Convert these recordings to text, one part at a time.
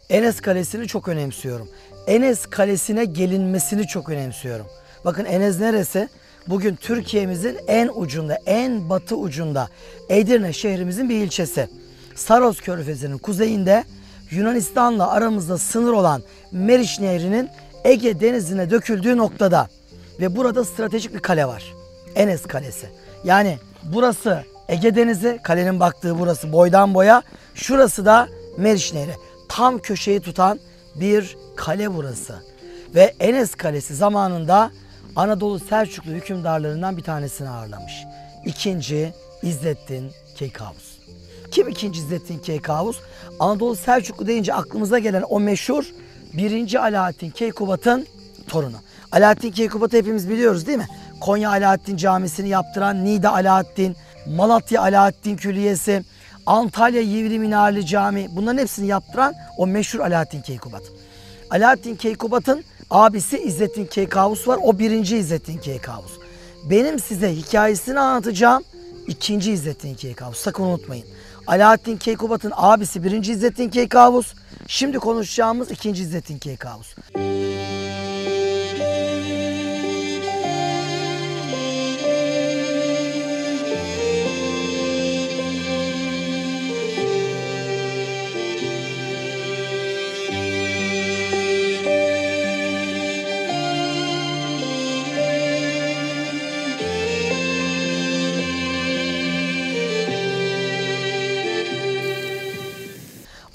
Enes Kalesi'ni çok önemsiyorum. Enes Kalesi'ne gelinmesini çok önemsiyorum. Bakın Enes neresi? Bugün Türkiye'mizin en ucunda, en batı ucunda. Edirne şehrimizin bir ilçesi. Saros Körfezi'nin kuzeyinde Yunanistan'la aramızda sınır olan Meriç Nehri'nin Ege Denizi'ne döküldüğü noktada. Ve burada stratejik bir kale var. Enes Kalesi. Yani burası Ege Denizi, kalenin baktığı burası boydan boya. Şurası da Meriç Nehri. Tam köşeyi tutan bir kale burası. Ve Enes Kalesi zamanında Anadolu Selçuklu hükümdarlarından bir tanesini ağırlamış. İkinci İzzettin Keykavus. Kim ikinci İzzettin Keykavus? Anadolu Selçuklu deyince aklımıza gelen o meşhur 1. Alaaddin Keykubat'ın torunu. Alaaddin Keykubat'ı hepimiz biliyoruz değil mi? Konya Alaaddin Camisi'ni yaptıran Niğde Alaaddin, Malatya Alaaddin Külliyesi, Antalya Yivli Minareli Cami, bunların hepsini yaptıran o meşhur Alaaddin Keykubat. Alaaddin Keykubat'ın abisi İzzettin Keykavus var. O 1. İzzettin Keykavus. Benim size hikayesini anlatacağım 2. İzzettin Keykavus. Sakın unutmayın. Alaaddin Keykubat'ın abisi 1. İzzettin Keykavus. Şimdi konuşacağımız 2. İzzettin Keykavus.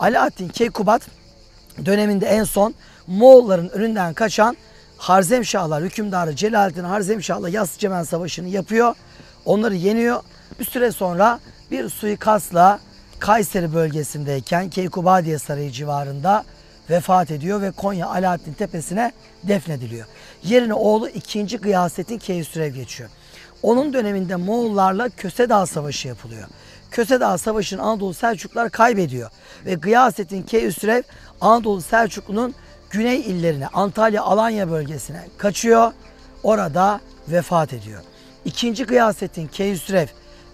Alaaddin Keykubat döneminde en son Moğolların önünden kaçan Harzemşahlar hükümdarı Celaleddin Harzemşah'la Yassıcemen Savaşı'nı yapıyor. Onları yeniyor. Bir süre sonra bir suikastla Kayseri bölgesindeyken Keykubadiye Sarayı civarında vefat ediyor ve Konya Alaaddin Tepesi'ne defnediliyor. Yerine oğlu 2. Gıyasettin Keyhüsrev geçiyor. Onun döneminde Moğollarla Kösedağ Savaşı yapılıyor. Kösedağ Savaşı'nı Anadolu Selçuklular kaybediyor. Ve Gıyasettin Keyhüsrev Anadolu Selçuklu'nun güney illerine, Antalya, Alanya bölgesine kaçıyor. Orada vefat ediyor. 2. Gıyasettin Keyhüsrev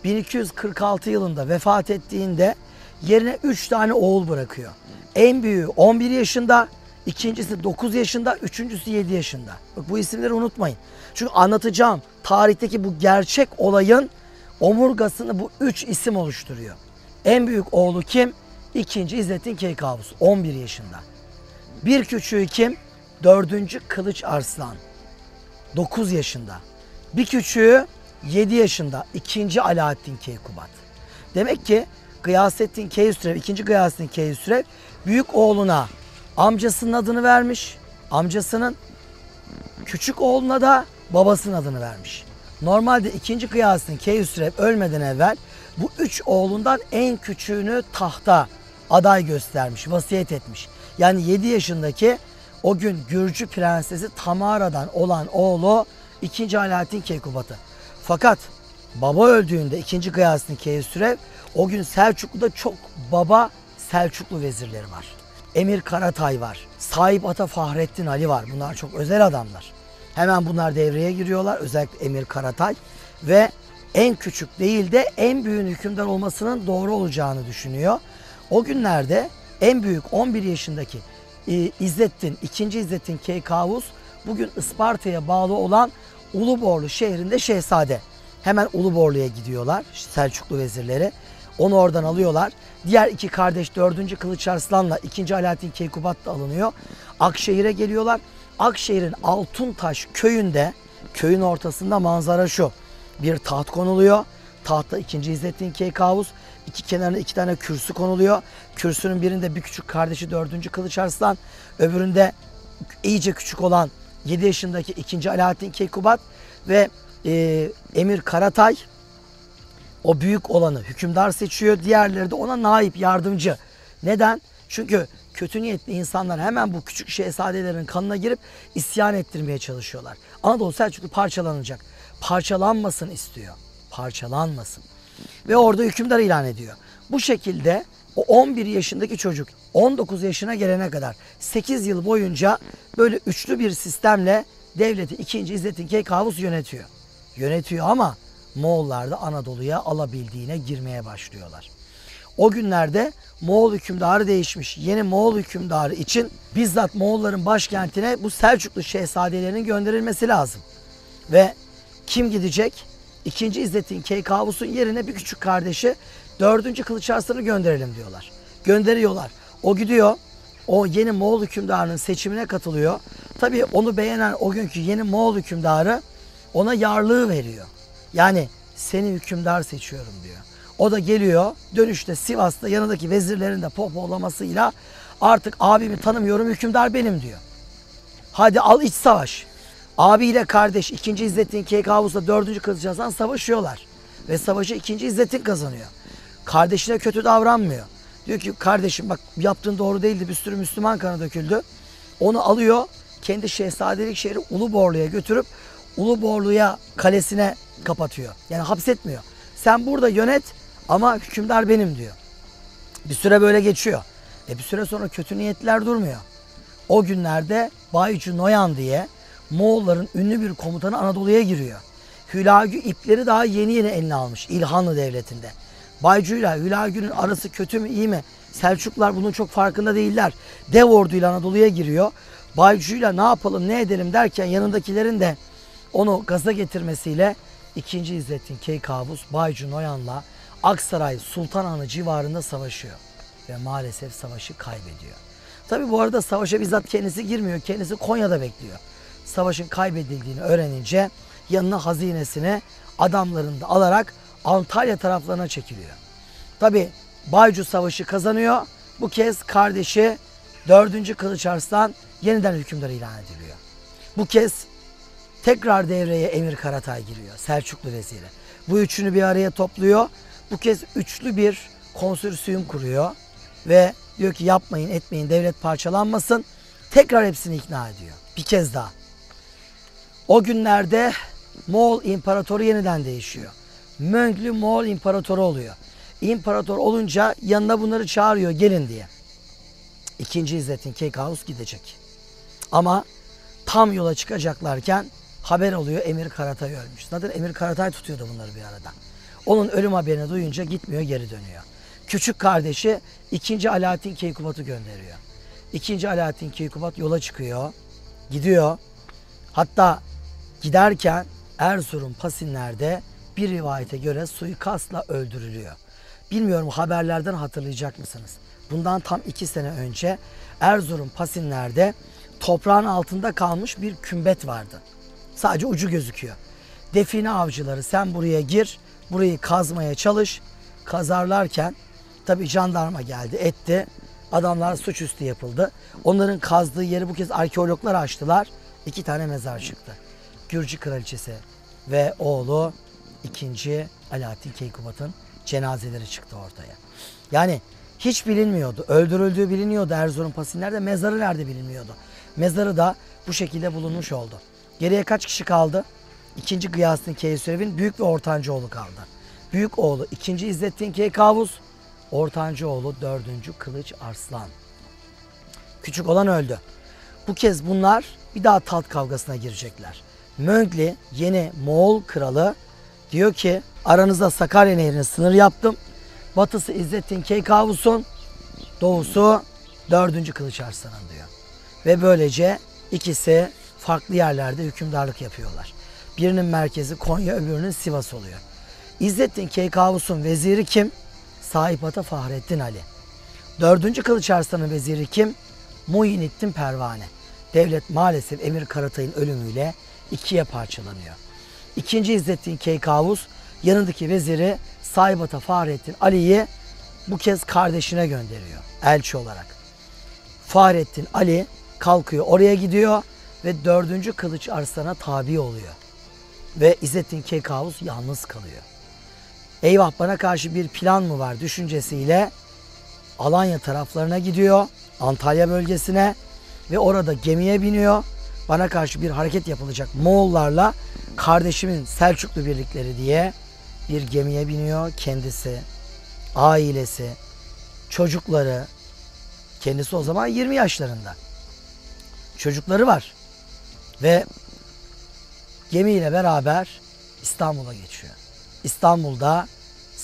1246 yılında vefat ettiğinde yerine 3 tane oğul bırakıyor. En büyüğü 11 yaşında, ikincisi 9 yaşında, üçüncüsü 7 yaşında. Bak, bu isimleri unutmayın. Çünkü anlatacağım tarihteki bu gerçek olayın omurgasını bu 3 isim oluşturuyor. En büyük oğlu kim? 2. İzzettin Keykavus 11 yaşında. Bir küçüğü kim? 4. Kılıç Arslan 9 yaşında. Bir küçüğü 7 yaşında 2. Alaaddin Keykubat. Demek ki Gıyasettin Keyhüsrev, 2. Gıyasettin Keyhüsrev büyük oğluna amcasının adını vermiş. Amcasının küçük oğluna da babasının adını vermiş. Normalde 2. Gıyasettin Keyhüsrev ölmeden evvel bu 3 oğlundan en küçüğünü tahta aday göstermiş, vasiyet etmiş. Yani 7 yaşındaki o gün Gürcü prensesi Tamara'dan olan oğlu 2. Alaaddin Keykubat'ı. Fakat baba öldüğünde 2. Gıyasettin Keyhüsrev o gün Selçuklu'da çok baba Selçuklu vezirleri var. Emir Karatay var. Sahip Ata Fahrettin Ali var. Bunlar çok özel adamlar. Hemen bunlar devreye giriyorlar. Özellikle Emir Karatay. Ve en küçük değil de en büyüğün hükümdar olmasının doğru olacağını düşünüyor. O günlerde en büyük 11 yaşındaki İzzettin, 2. İzzettin Keykavus bugün Isparta'ya bağlı olan Uluborlu şehrinde şehzade. Hemen Uluborlu'ya gidiyorlar Selçuklu vezirleri. Onu oradan alıyorlar. Diğer 2 kardeş 4. Kılıç Arslan'la 2. Alaaddin Keykubat da alınıyor. Akşehir'e geliyorlar. Akşehir'in Altuntaş köyünde, köyün ortasında manzara şu. Bir taht konuluyor. Tahtta 2. İzzettin Keykavus. İki kenarına 2 tane kürsü konuluyor. Kürsünün birinde bir küçük kardeşi 4. Kılıç Arslan. Öbüründe iyice küçük olan 7 yaşındaki 2. Alaaddin Keykubat ve Emir Karatay o büyük olanı hükümdar seçiyor. Diğerleri de ona naip, yardımcı. Neden? Çünkü kötü niyetli insanlar hemen bu küçük şehzadelerin kanına girip isyan ettirmeye çalışıyorlar. Anadolu Selçuklu parçalanacak. Parçalanmasın istiyor. Parçalanmasın. Ve orada hükümdar ilan ediyor. Bu şekilde o 11 yaşındaki çocuk 19 yaşına gelene kadar 8 yıl boyunca böyle üçlü bir sistemle devleti 2. İzzettin Keykavus yönetiyor. Yönetiyor ama Moğollar da Anadolu'ya alabildiğine girmeye başlıyorlar. O günlerde Moğol hükümdarı değişmiş. Yeni Moğol hükümdarı için bizzat Moğolların başkentine bu Selçuklu şehzadelerinin gönderilmesi lazım. Ve kim gidecek? İkinci İzzettin Keykavus'un yerine bir küçük kardeşi 4. Kılıç Arslan'ı gönderelim diyorlar. Gönderiyorlar. O gidiyor. O yeni Moğol hükümdarının seçimine katılıyor. Tabii onu beğenen o günkü yeni Moğol hükümdarı ona yarlığı veriyor. Yani seni hükümdar seçiyorum diyor. O da geliyor dönüşte Sivas'ta yanındaki vezirlerin de pohpohlamasıyla artık abimi tanımıyorum, hükümdar benim diyor. Hadi al iç savaş. Abiyle kardeş 2. İzzettin Keykavus'la 4. Kılıç Arslan savaşıyorlar. Ve savaşı 2. İzzettin kazanıyor. Kardeşine kötü davranmıyor. Diyor ki kardeşim bak yaptığın doğru değildi, bir sürü Müslüman kanı döküldü. Onu alıyor kendi şehzadelik şehri Uluborlu'ya götürüp Uluborlu'ya kalesine kapatıyor. Yani hapsetmiyor. Sen burada yönet ama hükümdar benim diyor. Bir süre böyle geçiyor. Bir süre sonra kötü niyetliler durmuyor. O günlerde Baycu Noyan diye Moğolların ünlü bir komutanı Anadolu'ya giriyor. Hülagü ipleri daha yeni yeni eline almış İlhanlı Devleti'nde. Baycu ile Hülagü'nün arası kötü mü iyi mi? Selçuklular bunun çok farkında değiller. Dev orduyla Anadolu'ya giriyor. Baycu ile ne yapalım ne edelim derken yanındakilerin de onu gaza getirmesiyle 2. İzzettin Keykavus Baycu Noyan'la Aksaray Sultanhanı civarında savaşıyor. Ve maalesef savaşı kaybediyor. Tabi bu arada savaşa bizzat kendisi girmiyor. Kendisi Konya'da bekliyor. Savaşın kaybedildiğini öğrenince yanına hazinesini adamlarını da alarak Antalya taraflarına çekiliyor. Tabi Baycu Savaşı kazanıyor. Bu kez kardeşi 4. Kılıç Arslan yeniden hükümdar ilan ediliyor. Bu kez tekrar devreye Emir Karatay giriyor. Selçuklu veziri. Bu üçünü bir araya topluyor. Bu kez üçlü bir konsürsiyum kuruyor. Ve diyor ki yapmayın etmeyin devlet parçalanmasın. Tekrar hepsini ikna ediyor. Bir kez daha. O günlerde Moğol İmparatoru yeniden değişiyor. Mönglü Moğol İmparatoru oluyor. İmparator olunca yanına bunları çağırıyor gelin diye. 2. İzzettin Keykavus gidecek. Ama tam yola çıkacaklarken haber oluyor Emir Karatay ölmüş. Zaten Emir Karatay tutuyordu bunları bir arada. Onun ölüm haberini duyunca gitmiyor geri dönüyor. Küçük kardeşi 2. Alaaddin Keykubat'ı gönderiyor. 2. Alaaddin Keykubat yola çıkıyor. Gidiyor. Hatta giderken Erzurum Pasinler'de bir rivayete göre suikastla öldürülüyor. Bilmiyorum haberlerden hatırlayacak mısınız? Bundan tam 2 sene önce Erzurum Pasinler'de toprağın altında kalmış bir kümbet vardı. Sadece ucu gözüküyor. Define avcıları sen buraya gir, burayı kazmaya çalış. Kazarlarken tabii jandarma geldi, etti. Adamlar suçüstü yapıldı. Onların kazdığı yeri bu kez arkeologlar açtılar. 2 tane mezar çıktı. Gürcü Kraliçesi ve oğlu 2. Alaaddin Keykubat'ın cenazeleri çıktı ortaya. Yani hiç bilinmiyordu. Öldürüldüğü biliniyordu Erzurum Pasinler'de. Mezarı nerede bilinmiyordu. Mezarı da bu şekilde bulunmuş oldu. Geriye kaç kişi kaldı? 2. Gıyasettin Keysürev'in büyük ve ortanca oğlu kaldı. Büyük oğlu 2. İzzettin Keykavus, ortanca oğlu 4. Kılıç Arslan. Küçük olan öldü. Bu kez bunlar bir daha taht kavgasına girecekler. Möngli yeni Moğol kralı diyor ki aranızda Sakarya Nehri'ne sınır yaptım. Batısı İzzettin Keykavus'un, doğusu 4. Kılıç Arslan'ın diyor. Ve böylece ikisi farklı yerlerde hükümdarlık yapıyorlar. Birinin merkezi Konya, öbürünün Sivas oluyor. İzzettin Keykavus'un veziri kim? Sahip-ata Fahrettin Ali. 4. Kılıç Arslan'ın veziri kim? Muhyiddin Pervane. Devlet maalesef Emir Karatay'ın ölümüyle 2'ye parçalanıyor. 2. İzzettin Keykavus yanındaki veziri Sahip-ata Fahrettin Ali'yi bu kez kardeşine gönderiyor elçi olarak. Fahrettin Ali kalkıyor oraya gidiyor ve 4. Kılıç Arslan'a tabi oluyor. Ve İzzettin Keykavus yalnız kalıyor. Eyvah bana karşı bir plan mı var düşüncesiyle Alanya taraflarına gidiyor. Antalya bölgesine ve orada gemiye biniyor. Bana karşı bir hareket yapılacak Moğollarla kardeşimin Selçuklu birlikleri diye bir gemiye biniyor. Kendisi, ailesi, çocukları, kendisi o zaman 20 yaşlarında. Çocukları var. Ve gemiyle beraber İstanbul'a geçiyor. İstanbul'da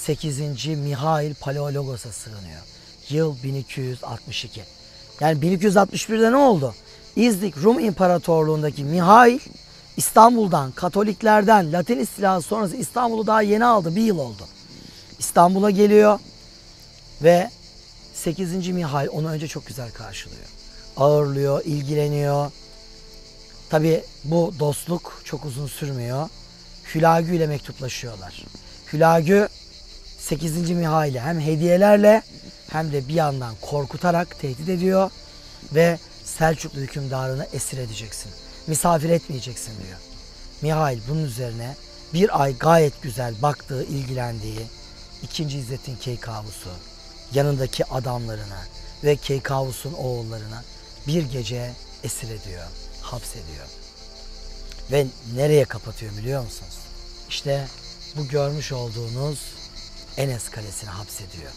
8. Mihail Paleologos'a sığınıyor. Yıl 1262. Yani 1261'de ne oldu? İznik Rum İmparatorluğu'ndaki Mihail İstanbul'dan, Katoliklerden, Latin istilası sonrası İstanbul'u daha yeni aldı. Bir yıl oldu. İstanbul'a geliyor ve 8. Mihail onu önce çok güzel karşılıyor. Ağırlıyor, ilgileniyor. Tabi bu dostluk çok uzun sürmüyor. Hülagü ile mektuplaşıyorlar. Hülagü 8. Mihail'i hem hediyelerle hem de bir yandan korkutarak tehdit ediyor ve Selçuklu hükümdarını esir edeceksin. Misafir etmeyeceksin diyor. Mihail bunun üzerine bir ay gayet güzel baktığı, ilgilendiği 2. İzzettin Keykavus'u, yanındaki adamlarını ve Keykavus'un oğullarını bir gece esir ediyor, hapsediyor. Ve nereye kapatıyor biliyor musunuz? İşte bu görmüş olduğunuz Enes Kalesi'ne hapsediyor.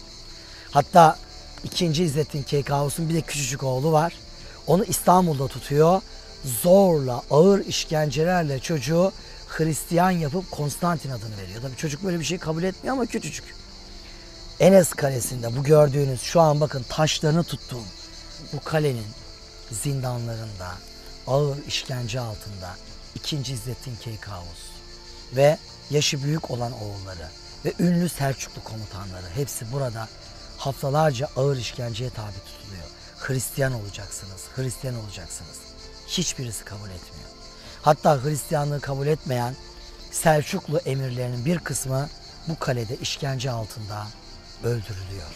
Hatta 2. İzzettin Keykavus'un bir de küçücük oğlu var. Onu İstanbul'da tutuyor. Zorla, ağır işkencelerle çocuğu Hristiyan yapıp Konstantin adını veriyor. Tabii çocuk böyle bir şey kabul etmiyor ama küçücük. Enes Kalesi'nde bu gördüğünüz şu an bakın taşlarını tuttuğum bu kalenin zindanlarında ağır işkence altında 2. İzzettin Keykavus ve yaşı büyük olan oğulları ve ünlü Selçuklu komutanları hepsi burada haftalarca ağır işkenceye tabi tutuluyor. Hristiyan olacaksınız, Hristiyan olacaksınız. Hiçbirisi kabul etmiyor. Hatta Hristiyanlığı kabul etmeyen Selçuklu emirlerinin bir kısmı bu kalede işkence altında öldürülüyor.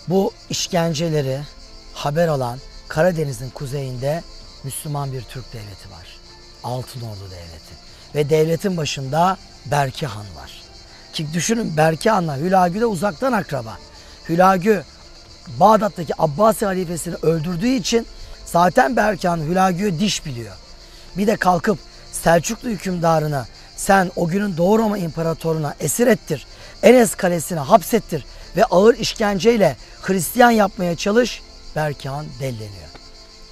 Bu işkenceleri haber alan Karadeniz'in kuzeyinde Müslüman bir Türk devleti var. Altınordu Devleti. Ve devletin başında Berki Han var. Ki düşünün Berki Han'la Hülagü de uzaktan akraba. Hülagü Bağdat'taki Abbasi halifesini öldürdüğü için zaten Berki Han Hülagü'ye diş biliyor. Bir de kalkıp Selçuklu hükümdarına sen o günün Doğu Roma İmparatoruna esir ettir, Enes Kalesi'ne hapsettir ve ağır işkenceyle Hristiyan yapmaya çalış. Berki Han delleniyor.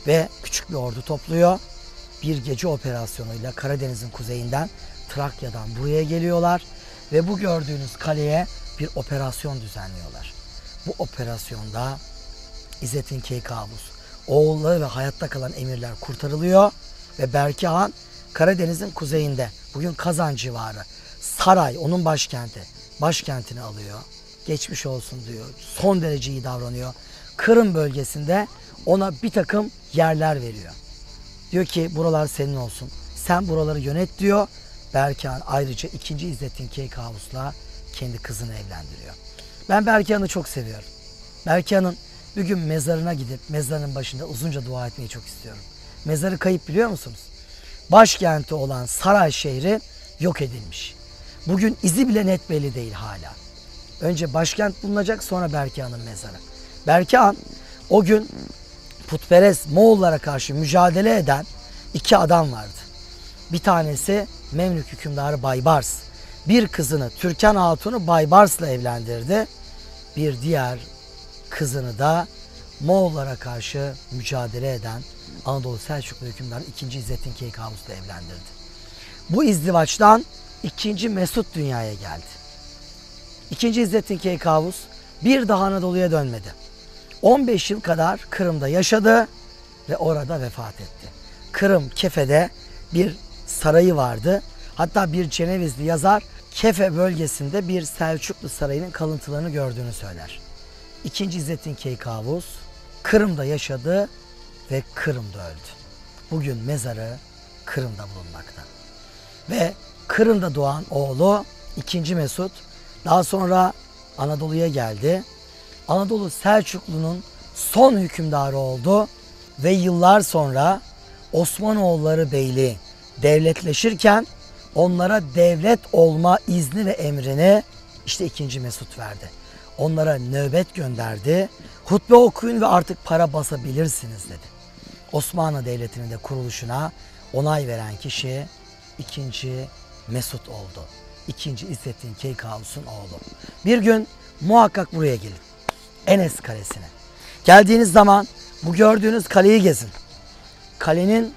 Ve küçük bir ordu topluyor. Bir gece operasyonuyla Karadeniz'in kuzeyinden Trakya'dan buraya geliyorlar. Ve bu gördüğünüz kaleye bir operasyon düzenliyorlar. Bu operasyonda İzzettin Keykavus, oğulları ve hayatta kalan emirler kurtarılıyor. Ve Berki Han Karadeniz'in kuzeyinde, bugün Kazan civarı, Saray onun başkenti, başkentini alıyor. Geçmiş olsun diyor, son derece iyi davranıyor. Kırım bölgesinde ona bir takım yerler veriyor. Diyor ki buralar senin olsun, sen buraları yönet diyor. Berki Han ayrıca 2. İzzettin Keykavus'la kendi kızını evlendiriyor. Ben Berki Han'ı çok seviyorum. Berki Han'ın bir gün mezarına gidip mezarının başında uzunca dua etmeyi çok istiyorum. Mezarı kayıp biliyor musunuz? Başkenti olan Saray şehri yok edilmiş. Bugün izi bile net belli değil hala. Önce başkent bulunacak, sonra Berki Han'ın mezarı. Berki Han o gün putperest Moğollara karşı mücadele eden 2 adam vardı. Bir tanesi Memlük hükümdarı Baybars. Bir kızını Türkan Hatun'u Baybars'la evlendirdi. Bir diğer kızını da Moğollara karşı mücadele eden Anadolu Selçuklu hükümdarı 2. İzzettin Keykavus'la evlendirdi. Bu izdivaçtan 2. Mesut dünyaya geldi. 2. İzzettin Keykavus bir daha Anadolu'ya dönmedi. 15 yıl kadar Kırım'da yaşadı ve orada vefat etti. Kırım Kefe'de bir sarayı vardı. Hatta bir Cenevizli yazar Kefe bölgesinde bir Selçuklu sarayının kalıntılarını gördüğünü söyler. 2. İzzettin Keykavus Kırım'da yaşadı ve Kırım'da öldü. Bugün mezarı Kırım'da bulunmakta. Ve Kırım'da doğan oğlu 2. Mesut daha sonra Anadolu'ya geldi. Anadolu Selçuklu'nun son hükümdarı oldu ve yıllar sonra Osmanoğulları Beyliği devletleşirken onlara devlet olma izni ve emrini işte 2. Mesut verdi. Onlara nöbet gönderdi. Hutbe okuyun ve artık para basabilirsiniz dedi. Osmanlı Devleti'nin de kuruluşuna onay veren kişi 2. Mesut oldu. 2. İzzettin Keykavus'un oğlu. Bir gün muhakkak buraya gelin. Enes Kalesi'ne. Geldiğiniz zaman bu gördüğünüz kaleyi gezin. Kalenin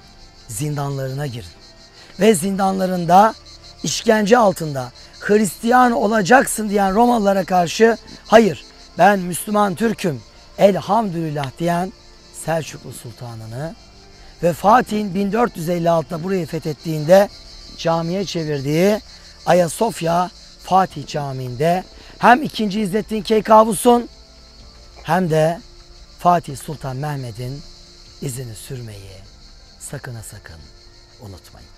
zindanlarına girin. Ve zindanlarında işkence altında Hristiyan olacaksın diyen Romalılara karşı hayır ben Müslüman Türk'üm elhamdülillah diyen Selçuklu Sultanı'nı ve Fatih'in 1456'da burayı fethettiğinde camiye çevirdiği Ayasofya Fatih Camii'nde hem 2. İzzettin Keykavus'un hem de Fatih Sultan Mehmet'in izini sürmeyi sakın ha sakın unutmayın.